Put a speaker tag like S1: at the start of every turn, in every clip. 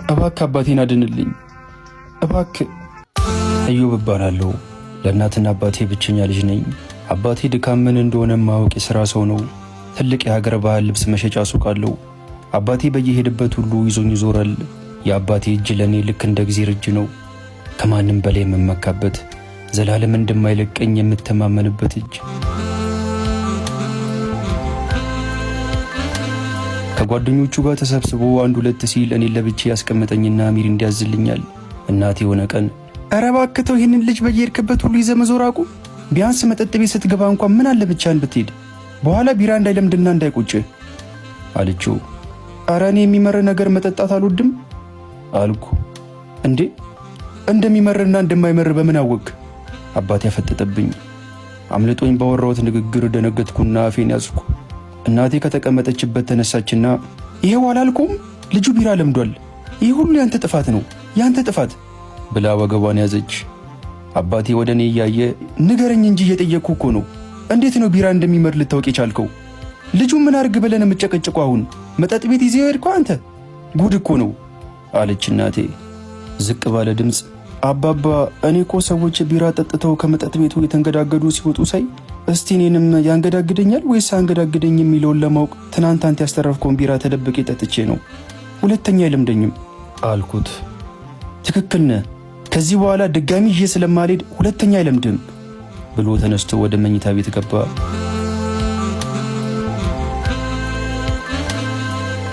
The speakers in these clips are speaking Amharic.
S1: እባክህ አባቴን አድንልኝ እባክህ። እዮብ እባላለሁ። ለእናትና አባቴ ብቸኛ ልጅ ነኝ። አባቴ ድካም ምን እንደሆነ ማወቅ የሥራ ሰው ነው። ትልቅ የሀገር ባህል ልብስ መሸጫ ሱቅ አለው። አባቴ በየሄደበት ሁሉ ይዞኝ ይዞራል። የአባቴ እጅ ለእኔ ልክ እንደ እግዜር እጅ ነው። ከማንም በላይ የምመካበት፣ ዘላለም እንደማይለቀኝ የምተማመንበት እጅ። ከጓደኞቹ ጋር ተሰብስቦ አንድ ሁለት ሲል እኔን ለብቻ ያስቀመጠኝና ሚር እንዲያዝልኛል። እናቴ የሆነ ቀን ኧረ እባክህ ተው ይህንን ልጅ በየሄድክበት ሁሉ ይዘህ መዞር አቁም። ቢያንስ መጠጥ ቤት ስትገባ እንኳን ምን አለ ብቻህን ብትሄድ፣ በኋላ ቢራ እንዳይለምድና እንዳይቆጭህ አለችው። ኧረ እኔ የሚመር ነገር መጠጣት አልወድም አልኩ። እንዴ እንደሚመርና እንደማይመር በምን አወቅ? አባቴ ያፈጠጠብኝ። አምልጦኝ ባወራሁት ንግግር ደነገጥኩና አፌን ያዝኩ። እናቴ ከተቀመጠችበት ተነሳችና ይሄው አላልኩም ልጁ ቢራ ለምዷል፣ ይህ ሁሉ ያንተ ጥፋት ነው ያንተ ጥፋት ብላ ወገቧን ያዘች። አባቴ ወደ እኔ እያየ ንገረኝ እንጂ እየጠየቅኩ እኮ ነው። እንዴት ነው ቢራ እንደሚመር ልታውቅ የቻልከው? ልጁ ምን አርግ ብለን የምጨቀጭቀው? አሁን መጠጥ ቤት ይዘህ ሄድከው አንተ? ጉድ እኮ ነው አለች እናቴ ዝቅ ባለ ድምፅ። አባባ እኔ እኮ ሰዎች ቢራ ጠጥተው ከመጠጥ ቤቱ የተንገዳገዱ ሲወጡ ሳይ እስቲ እኔንም ያንገዳግደኛል ወይስ አንገዳግደኝ የሚለውን ለማወቅ ትናንት አንተ ያስተረፍከውን ቢራ ተደብቄ ጠጥቼ ነው። ሁለተኛ አይለምደኝም አልኩት። ትክክል ነህ፣ ከዚህ በኋላ ድጋሚ ይዤ ስለማልሄድ ሁለተኛ አይለምድም ብሎ ተነስቶ ወደ መኝታ ቤት ገባ።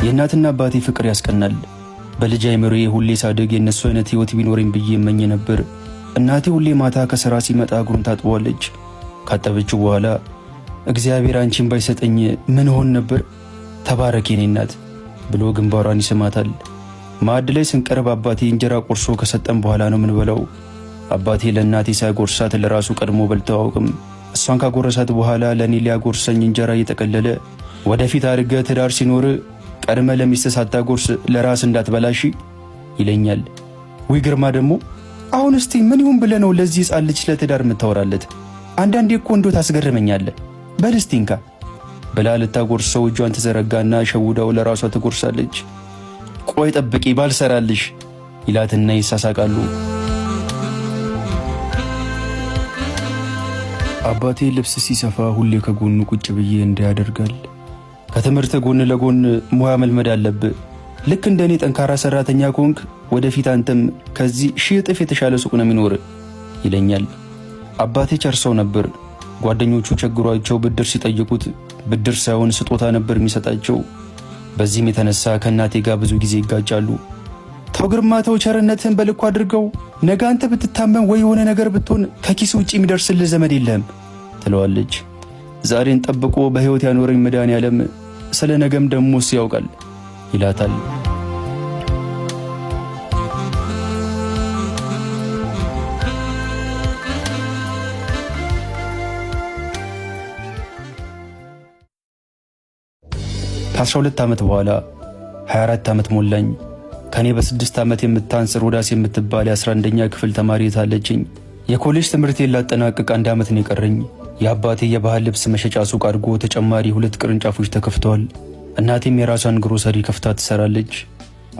S1: የእናትና አባቴ ፍቅር ያስቀናል። በልጅ አይምሮዬ ሁሌ ሳድግ የእነሱ አይነት ሕይወት ቢኖረኝ ብዬ እመኝ ነበር። እናቴ ሁሌ ማታ ከሥራ ሲመጣ እግሩን ታጥበዋለች። ካጠበችው በኋላ እግዚአብሔር አንቺን ባይሰጠኝ ምን ሆን ነበር፣ ተባረክ የኔ እናት ብሎ ግንባሯን ይስማታል። ማዕድ ላይ ስንቀርብ አባቴ እንጀራ ቆርሶ ከሰጠን በኋላ ነው ምንበላው። አባቴ ለእናቴ ሳይጎርሳት ለራሱ ቀድሞ በልተው አውቅም። እሷን ካጎረሳት በኋላ ለእኔ ሊያጎርሰኝ እንጀራ እየጠቀለለ ወደፊት አድርገህ ትዳር ሲኖር ቀድመ ለሚስት ሳታጎርስ ለራስ እንዳትበላሽ ይለኛል። ወይ ግርማ ደግሞ አሁን እስቲ ምን ይሁን ብለህ ነው ለዚህ ሕፃን ልጅ ለትዳር የምታወራለት? አንዳንዴ እኮ እንዶ ታስገርመኛለህ። በል እስቲ እንካ ብላ ልታጎርሰው እጇን ትዘረጋና ሸውዳው ለራሷ ትጎርሳለች። ቆይ ጠብቂ ባልሰራልሽ ይላትና ይሳሳቃሉ። አባቴ ልብስ ሲሰፋ ሁሌ ከጎኑ ቁጭ ብዬ እንዳያደርጋል። ከትምህርት ጎን ለጎን ሙያ መልመድ አለብህ። ልክ እንደኔ ጠንካራ ሰራተኛ ከሆንክ ወደፊት አንተም ከዚህ 1000 እጥፍ የተሻለ ሱቅ ነው የሚኖር ይለኛል። አባቴ ቸርሰው ነበር። ጓደኞቹ ቸግሯቸው ብድር ሲጠይቁት ብድር ሳይሆን ስጦታ ነበር የሚሰጣቸው። በዚህም የተነሳ ከእናቴ ጋር ብዙ ጊዜ ይጋጫሉ። ተው ግርማ ተው፣ ቸርነትህን በልኩ አድርገው። ነገ አንተ ብትታመም ወይ የሆነ ነገር ብትሆን ከኪስ ውጭ የሚደርስልህ ዘመድ የለህም ትለዋለች። ዛሬን ጠብቆ በሕይወት ያኖረኝ መድኃኔዓለም ስለ ነገም ደሞስ ያውቃል ይላታል። ከ12 ዓመት በኋላ 24 ዓመት ሞላኝ። ከኔ በ6 ዓመት የምታንስ ሮዳስ የምትባል የ11ኛ ክፍል ተማሪ ታለችኝ። የኮሌጅ ትምህርቴን ላጠናቅቅ 1 ዓመት ነው የቀረኝ። የአባቴ የባህል ልብስ መሸጫ ሱቅ አድጎ ተጨማሪ 2 ቅርንጫፎች ተከፍተዋል። እናቴም የራሷን ግሮሰሪ ከፍታ ትሰራለች።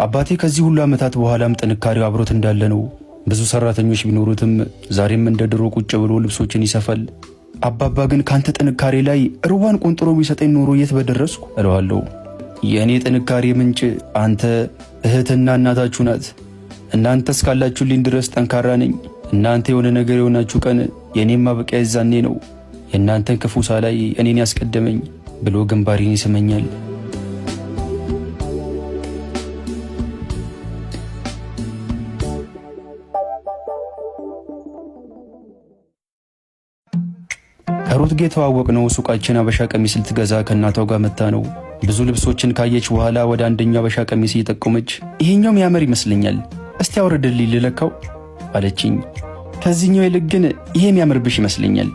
S1: አባቴ ከዚህ ሁሉ ዓመታት በኋላም ጥንካሬው አብሮት እንዳለ ነው። ብዙ ሰራተኞች ቢኖሩትም ዛሬም እንደ ድሮ ቁጭ ብሎ ልብሶችን ይሰፋል። አባባ ግን ካንተ ጥንካሬ ላይ ሩባን ቆንጥሮ ቢሰጠኝ ኖሮ የት በደረስኩ እለዋለሁ። የእኔ ጥንካሬ ምንጭ አንተ እህትና እናታችሁ ናት። እናንተ እስካላችሁልኝ ድረስ ጠንካራ ነኝ። እናንተ የሆነ ነገር የሆናችሁ ቀን የእኔም ማበቂያ የዛኔ ነው። የእናንተን ክፉ ሳላይ እኔን ያስቀደመኝ ብሎ ግንባሬን ይስመኛል። ከሩት ጋር የተዋወቅነው ሱቃችን አበሻ ቀሚስ ልትገዛ ከእናቷ ጋር መታ ነው። ብዙ ልብሶችን ካየች በኋላ ወደ አንደኛው አበሻ ቀሚስ እየጠቆመች ይሄኛው የሚያምር ይመስለኛል፣ እስቲ አውርድልኝ ልለካው አለችኝ። ከዚህኛው ይልቅ ግን ይሄ የሚያምርብሽ ይመስለኛል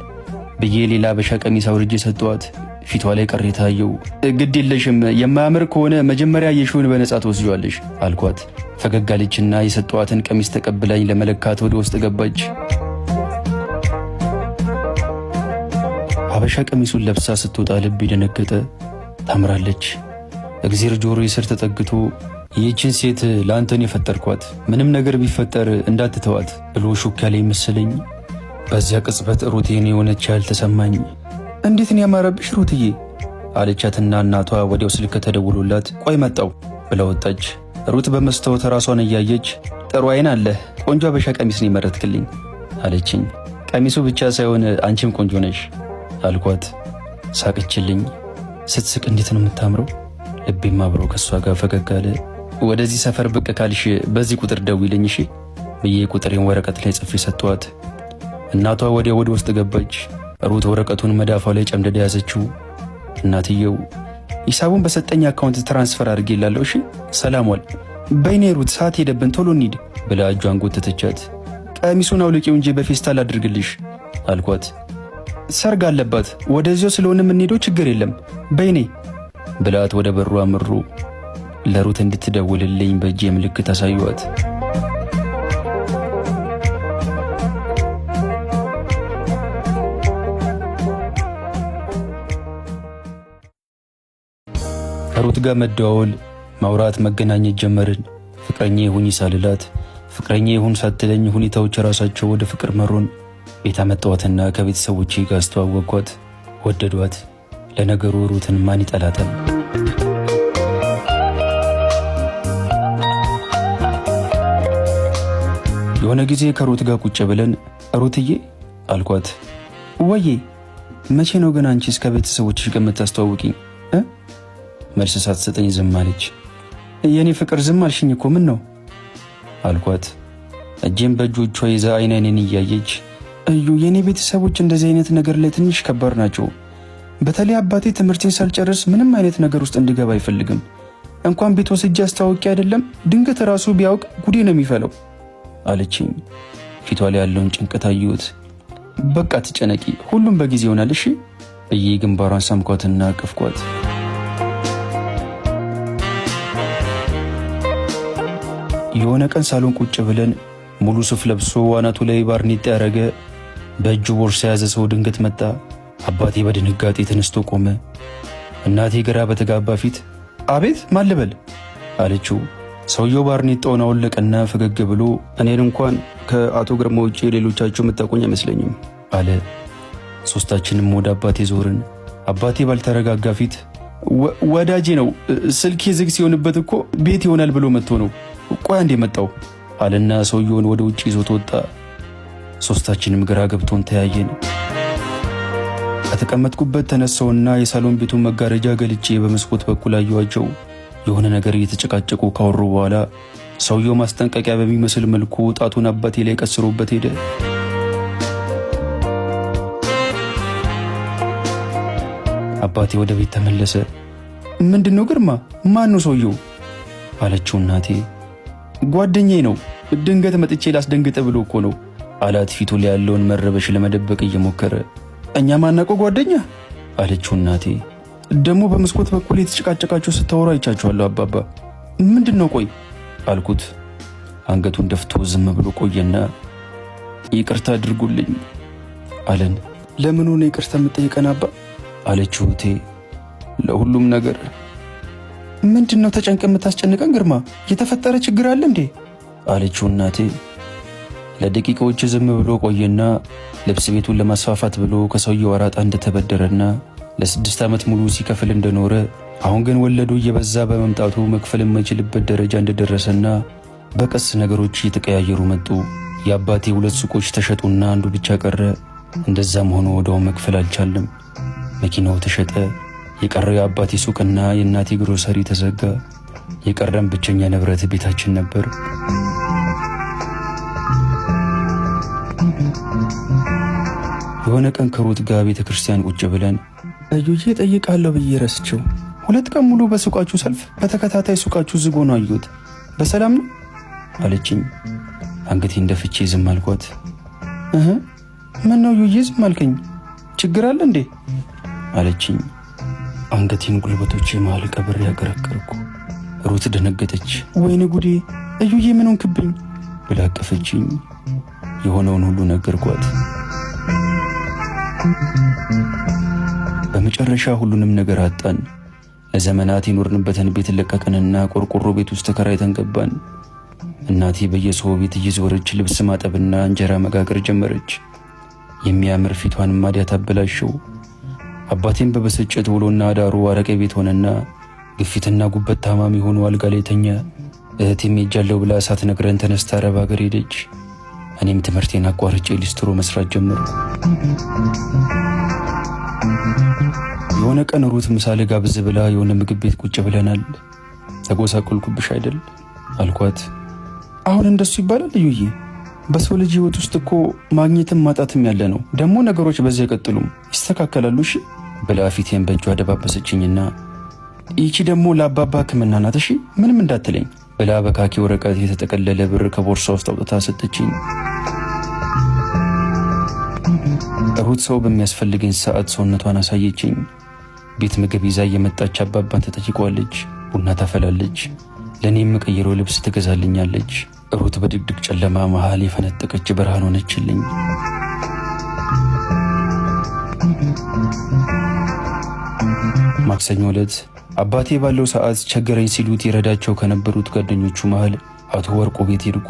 S1: ብዬ ሌላ አበሻ ቀሚስ አውርጄ ሰጠኋት። ፊቷ ላይ ቅሬታ አየው። ግድ የለሽም የማያምር ከሆነ መጀመሪያ የሽውን በነጻ ትወስጂዋለሽ አልኳት። ፈገግ አለችና የሰጠኋትን ቀሚስ ተቀብላኝ ለመለካት ወደ ውስጥ ገባች። አበሻ ቀሚሱን ለብሳ ስትወጣ ልብ ደነገጠ። ታምራለች። እግዜር ጆሮዬ ስር ተጠግቶ ይህችን ሴት ለአንተን የፈጠርኳት ምንም ነገር ቢፈጠር እንዳትተዋት ብሎ ሹክ ያለኝ መሰለኝ። በዚያ ቅጽበት ሩቴን የሆነች ያህል ተሰማኝ። እንዴት ነው ያማረብሽ ሩትዬ አለቻትና እናቷ ወዲያው ስልክ ተደውሎላት ቆይ መጣው ብላ ወጣች። ሩት በመስታወት ራሷን እያየች ጥሩ አይን አለህ፣ ቆንጆ አበሻ ቀሚስ ነው የመረጥክልኝ አለችኝ። ቀሚሱ ብቻ ሳይሆን አንቺም ቆንጆ ነሽ አልኳት። ሳቅችልኝ። ስትስቅ እንዴት ነው የምታምረው! ልቤም አብሮ ከሷ ጋር ፈገግ አለ። ወደዚህ ሰፈር ብቅ ካልሽ በዚህ ቁጥር ደውይልኝ እሺ ብዬ ቁጥሬን ወረቀት ላይ ጽፌ ሰጥቷት እናቷ ወዲያ ወደ ውስጥ ገባች። ሩት ወረቀቱን መዳፏ ላይ ጨምደዳ ያዘችው። እናትየው ሂሳቡን በሰጠኝ አካውንት ትራንስፈር አድርጌላለሁ እሺ ሰላም ዋል። በይኔ ሩት ሰዓት ሄደብን ቶሎ እንሂድ ብላ እጇን ጎተተቻት። ቀሚሱን አውልቂው እንጂ በፌስታል አድርግልሽ አልኳት። ሰርግ አለባት ወደዚያው ስለሆነ የምንሄደው ችግር የለም በይኔ ብላት ወደ በሩ አምሩ። ለሩት እንድትደውልልኝ በእጄ ምልክት አሳዩዋት። ከሩት ጋር መደዋወል፣ ማውራት፣ መገናኘት ጀመርን። ፍቅረኛ ይሁን ሳልላት ፍቅረኛ ይሁን ሳትለኝ ሁኔታዎች ራሳቸው ወደ ፍቅር መሮን። ቤት አመጣኋትና ከቤተሰቦቼ ጋር አስተዋወቅኳት። ወደዷት። ለነገሩ ሩትን ማን ይጠላታል? የሆነ ጊዜ ከሩት ጋር ቁጭ ብለን ሩትዬ አልኳት። ወዬ መቼ ነው ግን አንቺ እስከ ቤተሰቦችሽ ጋር የምታስተዋውቂኝ? መልስ ሳትሰጠኝ ዝም አለች። የኔ ፍቅር ዝም አልሽኝ እኮ ምን ነው አልኳት። እጄም በእጆቿ ይዛ አይን አይኔን እያየች እዩ የኔ ቤተሰቦች እንደዚህ አይነት ነገር ላይ ትንሽ ከባድ ናቸው። በተለይ አባቴ ትምህርቴን ሳልጨርስ ምንም አይነት ነገር ውስጥ እንድገባ አይፈልግም። እንኳን ቤት ወስጄ አስተዋውቄ አይደለም ድንገት ራሱ ቢያውቅ ጉዴ ነው የሚፈለው አለችኝ። ፊቷ ላይ ያለውን ጭንቀት አየሁት። በቃ ትጨነቂ ሁሉም በጊዜ ይሆናል እሺ ብዬ ግንባሯን ሳምኳትና አቀፍኳት። የሆነ ቀን ሳሎን ቁጭ ብለን ሙሉ ሱፍ ለብሶ አናቱ ላይ ባርኔጣ ያረገ በእጁ ቦርሳ የያዘ ሰው ድንገት መጣ። አባቴ በድንጋጤ ተነስቶ ቆመ። እናቴ ግራ በተጋባ ፊት አቤት ማን ልበል አለችው። ሰውየው ባርኔጣውን አወለቀና ፈገግ ብሎ እኔን እንኳን ከአቶ ግርማ ውጪ ሌሎቻችሁ የምታውቁኝ አይመስለኝም አለ። ሶስታችንም ወደ አባቴ ዞርን። አባቴ ባልተረጋጋ ፊት ወዳጄ ነው ስልኬ ዝግ ሲሆንበት እኮ ቤት ይሆናል ብሎ መጥቶ ነው ቆይ አንዴ መጣው አለና ሰውየውን ወደ ውጭ ይዞት ወጣ። ሶስታችንም ግራ ገብቶን ተያየን። ከተቀመጥኩበት ተነሳውና የሳሎን ቤቱን መጋረጃ ገልጬ በመስኮት በኩል አየኋቸው። የሆነ ነገር እየተጨቃጨቁ ካወሩ በኋላ ሰውየው ማስጠንቀቂያ በሚመስል መልኩ ጣቱን አባቴ ላይ ቀስሮበት ሄደ። አባቴ ወደ ቤት ተመለሰ። ምንድነው ግርማ? ማን ነው ሰውየው አለችው እናቴ። ጓደኛዬ ነው ድንገት መጥቼ ላስደንግጠ ብሎ እኮ ነው አላት ፊቱ ላይ ያለውን መረበሽ ለመደበቅ እየሞከረ። እኛ ማናውቀው ጓደኛ አለችው እናቴ። ደግሞ በመስኮት በኩል የተጨቃጨቃችሁ ስታወሩ አይቻችኋለሁ አባባ። ምንድነው ቆይ አልኩት። አንገቱን ደፍቶ ዝም ብሎ ቆየና ይቅርታ አድርጉልኝ አለን። ለምን ሆነ ይቅርታ የምጠይቀን አባ አለችው እቴ። ለሁሉም ነገር። ምንድነው ተጨንቀ የምታስጨንቀን ግርማ? የተፈጠረ ችግር አለ እንዴ አለችው እናቴ። ለደቂቃዎች ዝም ብሎ ቆየና ልብስ ቤቱን ለማስፋፋት ብሎ ከሰውየው አራጣ እንደተበደረና ለ6 ዓመት ሙሉ ሲከፍል እንደኖረ አሁን ግን ወለዱ እየበዛ በመምጣቱ መክፈል የማይችልበት ደረጃ እንደደረሰና በቀስ ነገሮች እየተቀያየሩ መጡ። የአባቴ 2 ሱቆች ተሸጡና አንዱ ብቻ ቀረ። እንደዛም ሆኖ ወዲያው መክፈል አልቻለም። መኪናው ተሸጠ። የቀረው የአባቴ ሱቅና የእናቴ ግሮሰሪ ተዘጋ። የቀረም ብቸኛ ንብረት ቤታችን ነበር። የሆነ ቀን ከሩት ጋር ቤተ ክርስቲያን ቁጭ ብለን እዩዬ ጠይቃለሁ ብዬ ረስቸው 2 ቀን ሙሉ በሱቃችሁ ሰልፍ በተከታታይ ሱቃችሁ ዝግ ሆኖ አየሁት። በሰላም ነው አለችኝ። አንገቴን ደፍቼ ዝም አልኳት። ምን ነው እዩዬ ዝም አልከኝ? ችግር አለ እንዴ አለችኝ። አንገቴን ጉልበቶቼ መሃል ቀብሬ ያቀረቀርኩ። ሩት ደነገጠች። ወይኔ ጉዴ እዩዬ ምን ሆንክብኝ ብላ አቀፈችኝ። የሆነውን ሁሉ ነገርኳት። በመጨረሻ ሁሉንም ነገር አጣን። ለዘመናት የኖርንበትን ቤት ለቀቅንና ቆርቆሮ ቤት ውስጥ ተከራይተን ገባን። እናቴ በየሰው ቤት እየዞረች ልብስ ማጠብና እንጀራ መጋገር ጀመረች። የሚያምር ፊቷን ማዲያት አበላሸው። አባቴም በብስጭት ውሎና አዳሩ አረቄ ቤት ሆነና ግፊትና ጉበት ታማሚ ሆኖ አልጋ ላይ ተኛ። እህቴም ሄጃለሁ ብላ ሳትነግረን ተነስታ አረብ ሀገር ሄደች። እኔም ትምህርቴን አቋርጬ ሊስትሮ መስራት ጀመርኩ። የሆነ ቀን ሩት ምሳ ልጋብዝ ብላ የሆነ ምግብ ቤት ቁጭ ብለናል። ተጎሳቆልኩብሽ አይደል አልኳት። አሁን እንደሱ ይባላል ልዩዬ? በሰው ልጅ ህይወት ውስጥ እኮ ማግኘትም ማጣትም ያለ ነው። ደግሞ ነገሮች በዚህ አይቀጥሉም፣ ይስተካከላሉ እሺ ብላ ፊቴን በእጇ ደባበሰችኝና ይቺ ደግሞ ለአባባ ሕክምና ናት እሺ ምንም እንዳትለኝ ብላ በካኪ ወረቀት የተጠቀለለ ብር ከቦርሳ ውስጥ አውጥታ ሰጠችኝ። ሩት ሰው በሚያስፈልገኝ ሰዓት ሰውነቷን አሳየችኝ። ቤት ምግብ ይዛ እየመጣች አባባን ተጠይቋለች፣ ቡና ታፈላለች፣ ለእኔም የምቀይረው ልብስ ትገዛልኛለች። ሩት በድቅድቅ ጨለማ መሃል የፈነጠቀች ብርሃን ሆነችልኝ። ማክሰኞ ዕለት አባቴ ባለው ሰዓት ቸገረኝ ሲሉት ይረዳቸው ከነበሩት ጓደኞቹ መሃል አቶ ወርቁ ቤት ሄድኩ።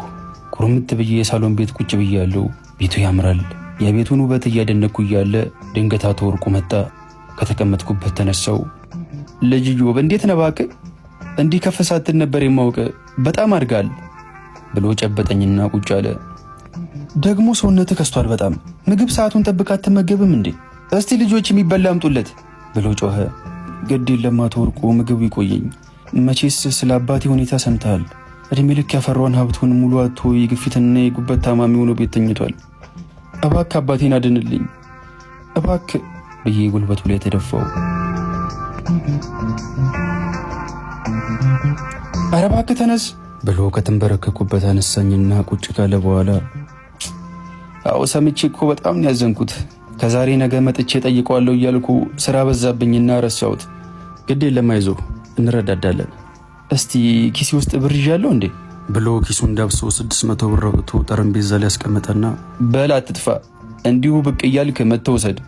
S1: ኩርምት ብዬ የሳሎን ቤት ቁጭ ብያለሁ። ቤቱ ያምራል። የቤቱን ውበት እያደነኩ እያለ ድንገት አቶ ወርቁ መጣ። ከተቀመጥኩበት ተነሳው። ልጅ ዮብ እንዴት ነህ እባክህ? እንዲህ ከፍ ሳትል ነበር የማውቅ፣ በጣም አድጋል ብሎ ጨበጠኝና ቁጭ አለ። ደግሞ ሰውነትህ ከስቷል በጣም። ምግብ ሰዓቱን ጠብቀህ አትመገብም እንዴ? እስቲ ልጆች የሚበላ አምጡለት ብሎ ጮኸ። ግድ የለም አቶ ወርቁ ምግቡ ይቆየኝ። መቼስ ስለ አባቴ ሁኔታ ሰምተሃል። እድሜ ልክ ያፈራውን ሀብቱን ሙሉ አጥቶ የግፊትና የጉበት ታማሚ ሆኖ ቤት ተኝቷል። እባክህ አባቴን አድንልኝ እባክህ ብዬ ጉልበቱ ላይ ተደፋው። ኧረ እባክህ ተነስ ብሎ ከተንበረከኩበት አነሳኝና ቁጭ ካለ በኋላ አዎ ሰምቼ እኮ በጣም ነው ያዘንኩት። ከዛሬ ነገ መጥቼ ጠይቀዋለሁ እያልኩ ስራ በዛብኝና ረሳሁት። ግድ የለም አይዞህ እንረዳዳለን። እስቲ ኪሴ ውስጥ ብር ይዣለሁ እንዴ ብሎ ኪሱን ዳብሶ 600 ብር አውጥቶ ጠረጴዛ ላይ ያስቀመጠና በል አትጥፋ፣ እንዲሁ ብቅ እያልክ መተውሰድ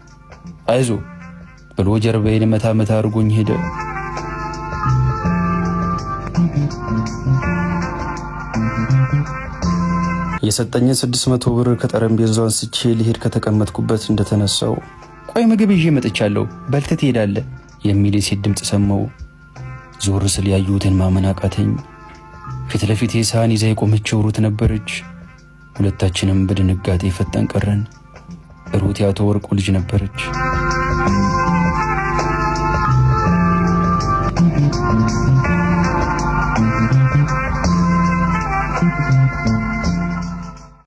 S1: አይዞህ ብሎ ጀርባዬን መታ መታ አድርጎኝ ሄደ። የሰጠኝን 600 ብር ከጠረጴዛው አንስቼ ልሄድ ከተቀመጥኩበት እንደተነሳው ቆይ ምግብ ይዤ መጥቻለሁ በልተህ ትሄዳለህ የሚል የሴት ድምፅ ሰማሁ። ዞር ስል ያየሁትን ማመን አቃተኝ። ፊት ለፊቴ ሳህን ይዛ የቆመችው ሩት ነበረች። ሁለታችንም በድንጋጤ ፈጠን ቀረን። ሩት የአቶ ወርቁ ልጅ ነበረች።